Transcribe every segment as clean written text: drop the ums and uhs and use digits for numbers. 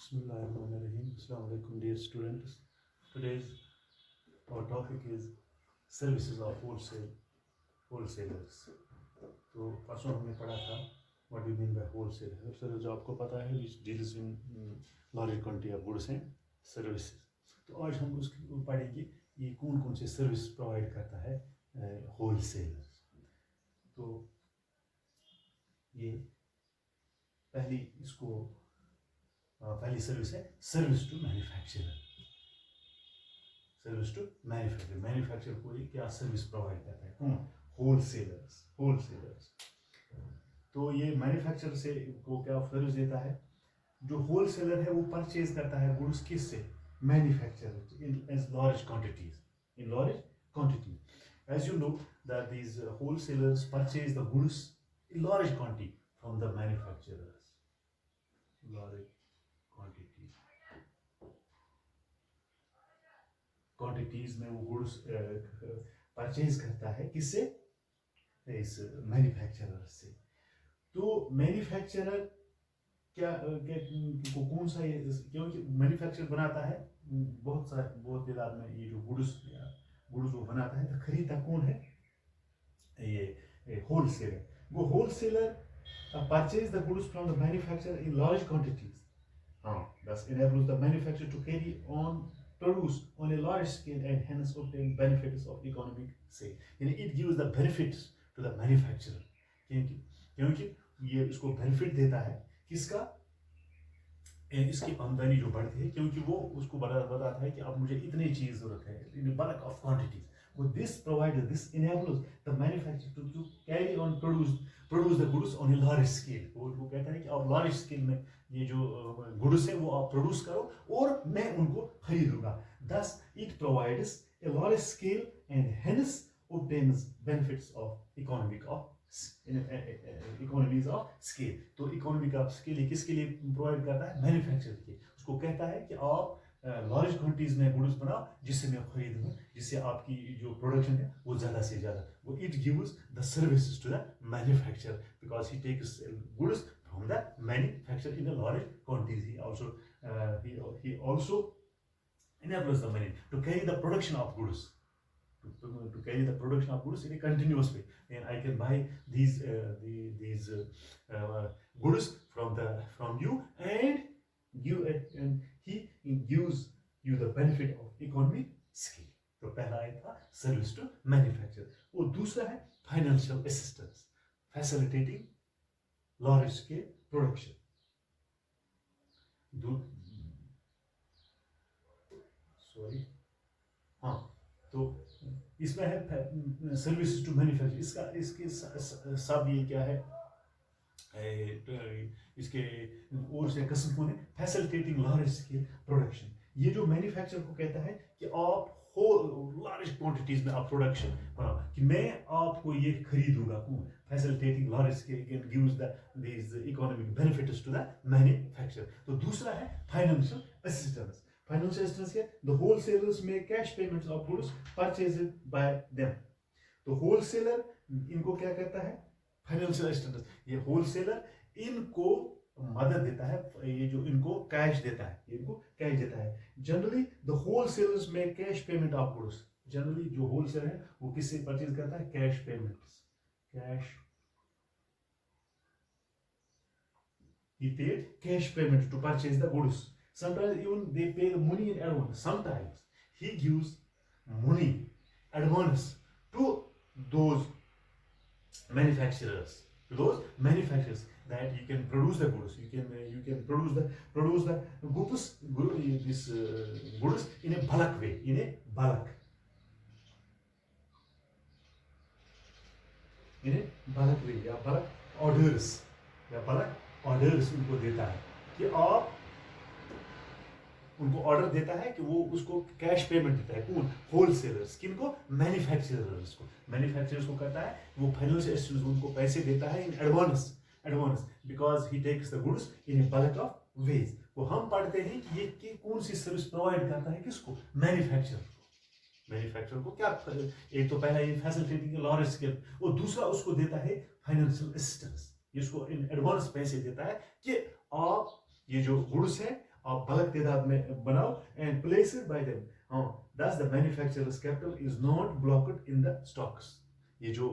Bismillahirrahmanirrahim. Assalamu alaikum, dear students. Today's our topic is services of wholesalers. तो परसों हमने पढ़ा था what do you mean by wholesaler. Wholesaler जो आपको पता है which deals in large quantity of goods and services. तो आज हम उसको पढ़ेंगे ये कौन कौन से सर्विस प्रोवाइड करता है wholesaler. तो ये पहली सर्विस है सर्विस टू मैन्युफैक्चरर. मैन्युफैक्चरर को ये क्या सर्विस प्रोवाइड करता है? कौन? होलसेलर्स. तो ये मैन्युफैक्चरर से को क्या सर्विस देता है? जो होलसेलर है वो परचेज करता है गुड्स किससे? Manufacturer in large quantity. As you know that these wholesalers purchase the goods in large quantity from the manufacturers. Large quantities में वो गुड्स परचेज करता है किससे? इस मैन्युफैक्चरर से. तो मैन्युफैक्चरर क्या कौन सा ये, क्योंकि मैन्युफैक्चरर बनाता है बहुत तादाद में ये जो गुड्स वो बनाता है, तो खरीदता कौन है? ये होलसेलर. वो wholesaler purchase the goods from the manufacturer in large quantities. Thus enables the manufacturer to produce on a large scale and hence obtain benefits of economic scale. यानी it gives the benefits to the manufacturer. क्योंकि ये इसको benefit देता है किसका? इसकी आमदनी जो बढ़ती है, क्योंकि वो उसको बताता है कि अब मुझे इतनी चीज जरूरत है in bulk of quantities. This enables the manufacturer to carry on produce the goods on a large scale. वो कहता है कि आप large scale में ये जो goods है वो आप produce करो और मैं उनको खरीदूंगा. Thus it provides a large scale and hence obtains benefits of economies of scale. तो economic of scale ये किसके लिए provide करता है? Manufacturer के. उसको कहता है कि आप लार्ज क्वांटिटीज में गुड्स बनाओ जिससे मैं खरीदूंगा, जिससे आपकी जो प्रोडक्शन है वो ज़्यादा से ज़्यादा. वो it gives the services to the manufacturer because he takes goods from the manufacturer in a large quantities. He also enables the money to carry the production of goods. To carry the production of goods in a continuous way, and I can buy these goods from you and he gives you the benefit of economic scale. तो पहला आया था service to manufacturer. और दूसरा है financial assistance, facilitating large scale production. तो इसमें है सर्विस टू मैन्युफैक्चर. इसके सब ये क्या है? इसके और से किस्म कौन है? Facilitating large scale production. ये जो मैन्युफैक्चरर को कहता है कि आप लार्ज क्वांटिटीज में आप प्रोडक्शन बनाओ, कि मैं आपको ये खरीदूंगा. Facilitating large scale gives these economic benefits to the manufacturer. तो दूसरा है फाइनेंशियल असिस्टेंस. फाइनेंशियल असिस्टेंस है द होलसेलर्स में cash payments of goods purchased by them. तो होलसेलर इनको क्या करता है? Financial assistance. ये होलसेलर इनको मदद देता है, ये जो इनको कैश देता है. जनरली द होलसेलर्स में cash payment of goods. Generally जो होलसेलर है वो किससे परचेज करता है? Cash payments. He paid cash payment to purchase the goods. Sometimes even they pay the money in advance. Sometimes he gives money advance to those manufacturers, that you can produce the goods. You can produce the goods goods in a bulk way. bulk way या bulk orders उनको देता है कि आप उनको order देता है कि वो उसको कैश पेमेंट देता है. कौन? होलसेलर्स. किनको? मैन्युफैक्चरर्स को. मैन्युफैक्चरर्स को करता है वो फाइनेंशियल असिस्टेंस उनको पैसे देता है in advance because he takes the goods in a bulk of ways. वो हम पढ़ते हैं कि ये कौन सी सर्विस प्रोवाइड करता है किसको? मैन्युफैक्चरर को क्या? एक तो पहला ये फैसिलिटेटिंग लार्ज स्केल, और दूसरा उसको देता है फाइनेंशियल असिस्टेंस. इसको इन एडवांस पैसे देता है कि आप ये जो गुड्स है आप बल्क तादाद में बनाओ and place it by them. हाँ, thus the manufacturer's capital is not blocked in the stocks। ये जो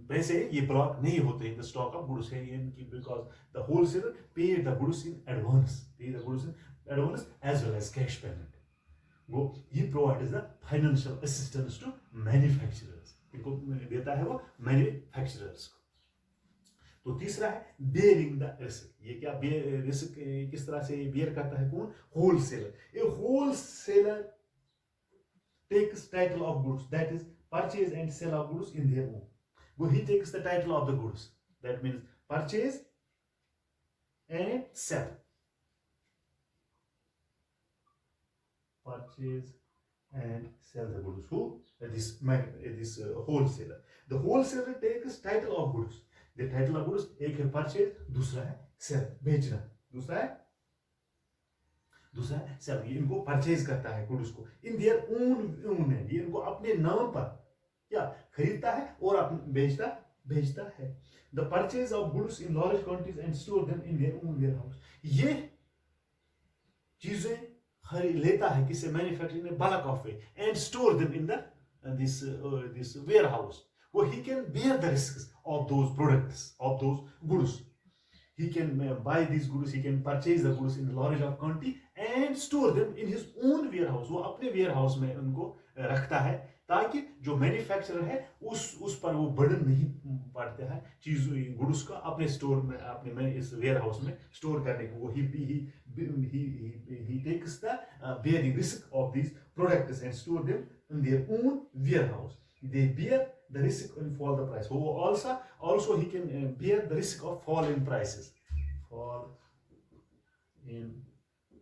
पैसे ये ब्लॉक नहीं होते in the stock of goods है इनकी, because the wholesaler pay the goods in advance, pay the goods in advance as well as cash payment. वो ही provides the financial assistance to manufacturers, इनको देता है वो मैन्युफैक्चरर्स को। तो तीसरा है बेयरिंग द रिस्क। ये क्या रिस्क किस तरह से बेयर करता है, कौन, wholesaler. A wholesaler takes title of goods, that is purchase and sell of goods in their own. Well, he takes the title of the goods. That means purchase and sell. Purchase and sell the goods. Who? This wholesaler. The wholesaler takes title of goods. The title of goods, एक है purchase, दूसरा है sell, बेचना, दूसरा है cell. ये इनको purchase करता है गुड्स को इन देयर ओन है, ये इनको अपने नाम पर क्या खरीदता है और बेचता है। The purchase of goods in large quantities and store them in their own warehouse. ये चीजें लेता है किसे, मैन्युफैक्चरिंग में bulk of and store them in this warehouse. वो ही can bear the risks of those products, of those goods. He can buy these goods, he can purchase the goods in large of quantity and store them in his own warehouse। वो अपने warehouse में उनको रखता है ताकि जो manufacturer है उस पर वो बर्डन नहीं पड़ता है चीज गुड्स का अपने स्टोर में, अपने इस वेयरहाउस में स्टोर करने को। वो he takes the bearing risk of these products and store them in their own warehouse। They bear the risk in fall the price। वो also he can bear the risk of fall in prices। fall in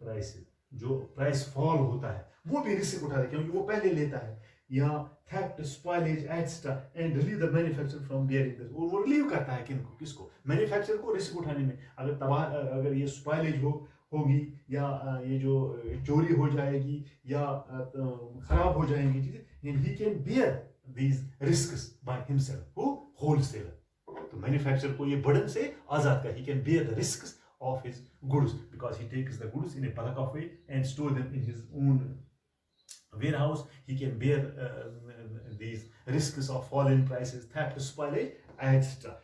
prices, जो price fall होता है वो भी risk उठाता है क्योंकि वो पहले लेता है। यहाँ theft, spoilage etcetera and relieve the manufacturer from bearing this. वो रिलीव करता है किसको, मैन्युफैक्चरर को रिस्क उठाने में। अगर ये स्पॉइलेज होगी या ये जो चोरी हो जाएगी या खराब हो जाएंगी चीजें, he can bear these risks by himself। who? Wholesaler। तो मैन्युफैक्चरर को ये बर्डन से आजाद कर, he can bear the risks of his goods because he takes the goods in a bulk of way and store them in his own warehouse। He can bear these risks of fall in prices, theft, spoilage, etc।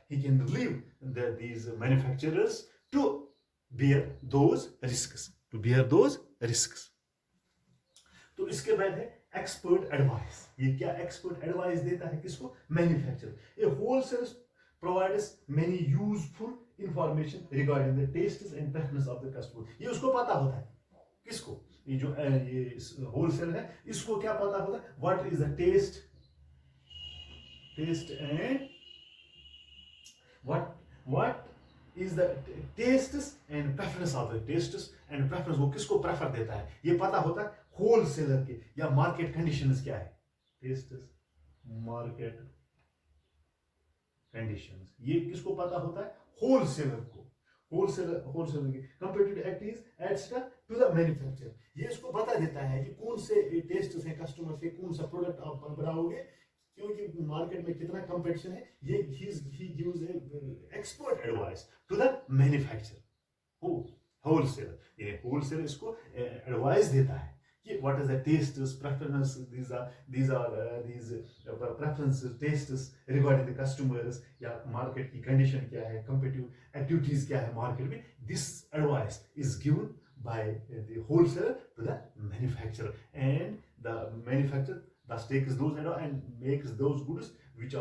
He can relieve these manufacturers to bear those risks, तो इसके बाद है expert advice. ये क्या expert advice देता है किसको, manufacturer. A wholesaler provides many useful information regarding the tastes and preference of the customer. ये उसको पता होता है किसको, ये जो ये होलसेलर है इसको क्या पता होता है, what is the taste and what is the tastes and preference of the tastes and preference. वो किसको प्रेफर देता है ये पता होता है होलसेलर के, या मार्केट कंडीशंस क्या है, टेस्ट्स, मार्केट कंडीशंस, ये किसको पता होता है, होलसेलर को। होलसेलर की competitive activities etcetera to the manufacturer. ये इसको बता देता है कि कौन से टेस्ट से कस्टमर से कौन सा प्रोडक्ट आप बनाओगे, क्योंकि मार्केट में कितना कंपटीशन है। ये he gives expert advice to the manufacturer. Wholesaler, ये होलसेलर इसको एडवाइस देता है कि what is the tastes, preferences, these preferences, tastes regarding the customers, या market की condition क्या है, competitive activities क्या है market में। This advice is given by the wholesaler to the manufacturer, and the manufacturer thus takes those and makes those goods which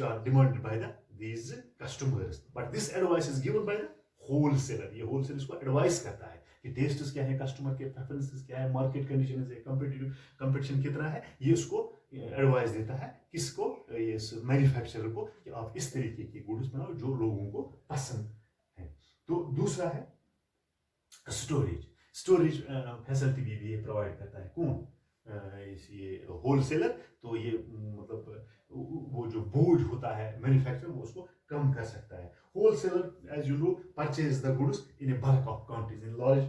are demanded by these customers। But this advice is given by the wholesaler। ये wholesaler इसको advice करता है कि tests क्या है, customer के preferences क्या है, मार्केट कंडीशंस है, कंपटीशन कितना है, ये उसको एडवाइस देता है किसको, ये मैन्युफैक्चरर को, कि आप इस तरीके की गुड्स बनाओ जो लोगों को पसंद है। तो दूसरा है स्टोरेज फैसिलिटी भी ये प्रोवाइड करता है। कौन, ये होलसेलर। तो ये मतलब वो जो बोझ होता है मैन्युफैक्चरर वो उसको कम कर सकता है। Wholesaler as you know purchase the goods in a bulk of quantities, in large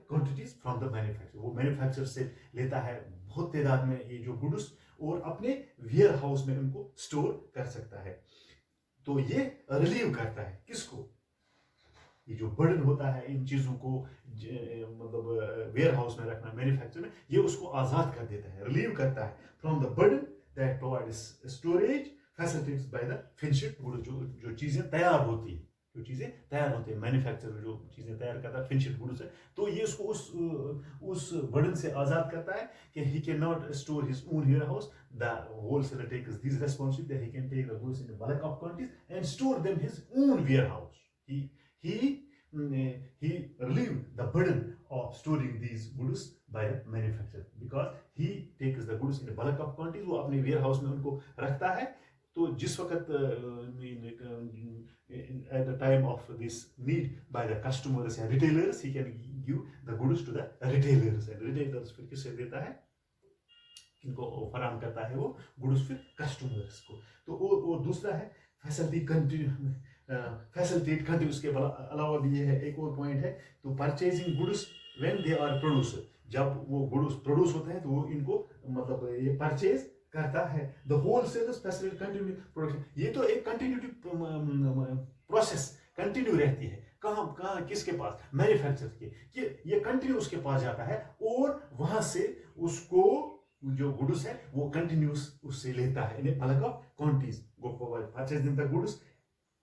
quantities from the manufacturer. वो मैन्युफैक्चरर से लेता है बहुत तादाद में ये जो गुड्स और अपने वेयर हाउस में उनको स्टोर कर सकता है। तो ये रिलीव करता है किसको, ये जो बर्डन होता है इन चीज़ों को मतलब वेयर हाउस में रखना, मैन्युफैक्चर में, ये उसको आज़ाद कर देता है, रिलीव करता है from the burden that provides storage facilities by the finished good. जो चीज़ें तैयार होती है, जो चीज़ें तैयार होती है, मैन्युफैक्चर जो चीज़ें तैयार करता है फिनिश्ड गुड्स है, तो ये उसको उस बर्डन से आज़ाद करता है कि he can not store his own warehouse. The wholesaler takes these responsibilities that he can take the goods in a bulk of quantities and store them his own warehouse. He relieved the burden of storing these goods by the manufacturer because he takes the goods in a bulk of quantities. वो अपने warehouse में उनको रखता है। तो जिस वक्त at the time of this need by the customers या retailers, he can give the goods to the retailers and retailers फिर किसे देता है, इनको फराहम करता है वो गुड्स फिर कस्टमर्स को। तो वो दूसरा है फैसिलिटेट कंटिन्यू। उसके अलावा भी ये है, एक और पॉइंट है, तो purchasing goods when they are produce, जब वो गुड्स प्रोड्यूस होते हैं तो वो इनको मतलब ये परचेज करता है। The wholesalers facilitate continue production, ये तो एक कंटिन्यूटी प्रोसेस कंटिन्यू रहती है। कहाँ किसके पास, मैन्युफैक्चरर के, ये कंटिन्यू उसके पास जाता है और वहां से उसको जो गुड्स है वो कंटिन्यूस उससे लेता है इन अलग of quantities, go purchasing the goods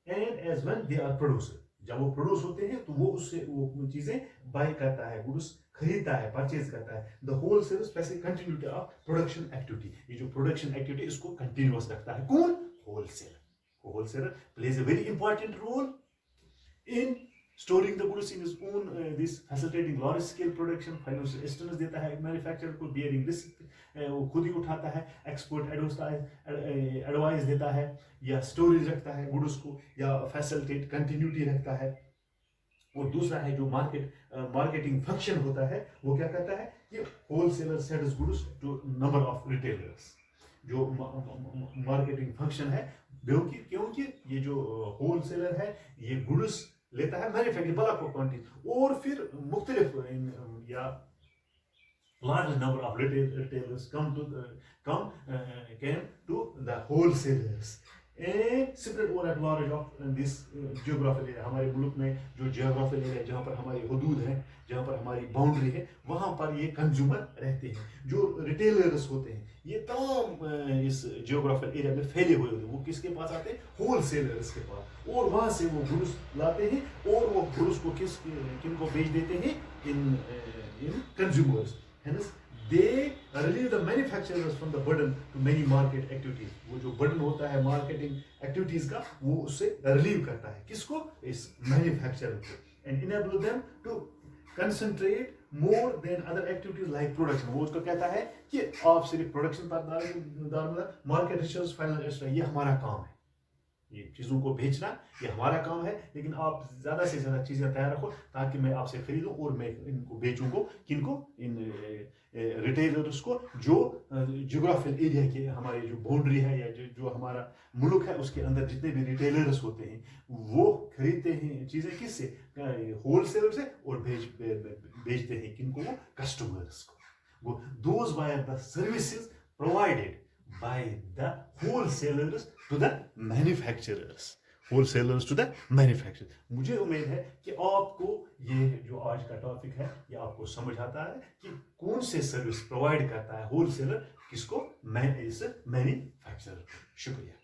and as when they are produce, जब वो प्रोड्यूस होते हैं तो वो उससे वो चीजें बाय करता है, गुड्स खरीदता है, परचेज करता है। The wholesaler specific continuity of production activity, ये जो प्रोडक्शन एक्टिविटी इसको कंटिन्यूअस रखता है कौन, wholesaler. Wholesaler plays a very important role in storing the goods in his own this facilitating large scale production, financial assistance देता है manufacturer को, bearing risk वो खुद ही उठाता है, एक्सपोर्ट एडवाइस देता है या स्टोरेज रखता है गुड्स को, या फैसिलिटेट कंटिन्यूटी रखता है। और दूसरा है जो मार्केटिंग फंक्शन होता है, वो क्या करता है कि wholesaler sells goods to number of retailers. जो मार्केटिंग फंक्शन है, क्योंकि ये जो होलसेलर है ये गुड्स लेता है मैन्युफैक्चर बल्क क्वांटिटी, और फिर मुख्तलिफ या large number of retailers came to the wholesalers and spread over at large of this geographical area। हमारे मुल्क में जो geographical area जहाँ पर हमारी हदूद है, जहाँ पर हमारी बाउंड्री है, वहाँ पर ये कंज्यूमर रहते हैं। जो रिटेलर्स होते हैं ये तमाम इस जियोग्राफिकल एरिया में फैले हुए होते हैं, वो किसके पास आते हैं, होलसेलर्स के पास, और वहाँ से वो गुड्स लाते हैं और वो गुड्स को किनको बेच देते हैं, इन consumers. Hence, they relieve the manufacturers from the burden to many market activities। वो जो burden होता है marketing activities का, वो उससे relieve करता है किसको, इस manufacturer को, and enable them to concentrate more than other activities like production। वो उसको कहता है कि आप सिर्फ production पर market research, final extra, ये हमारा काम है, ये चीज़ों को बेचना ये हमारा काम है, लेकिन आप ज़्यादा से ज़्यादा चीज़ें तैयार रखो ताकि मैं आपसे खरीदूं और मैं इनको बेचूं को, किनको, इन रिटेलर्स को, जो जियोग्राफिकल एरिया के हमारी जो बाउंड्री है या जो हमारा मुल्क है उसके अंदर जितने भी रिटेलर्स होते हैं वो खरीदते हैं चीज़ें किससे, होलसेलर से, और बेचते हैं किनको, वो कस्टमर्स को। Those were the services provided by the wholesalers to the manufacturers, wholesalers to the manufacturers। मुझे उम्मीद है कि आपको ये जो आज का टॉपिक है ये आपको समझ आता है कि कौन से सर्विस प्रोवाइड करता है होलसेलर किसको, मैन्युफैक्चरर। शुक्रिया।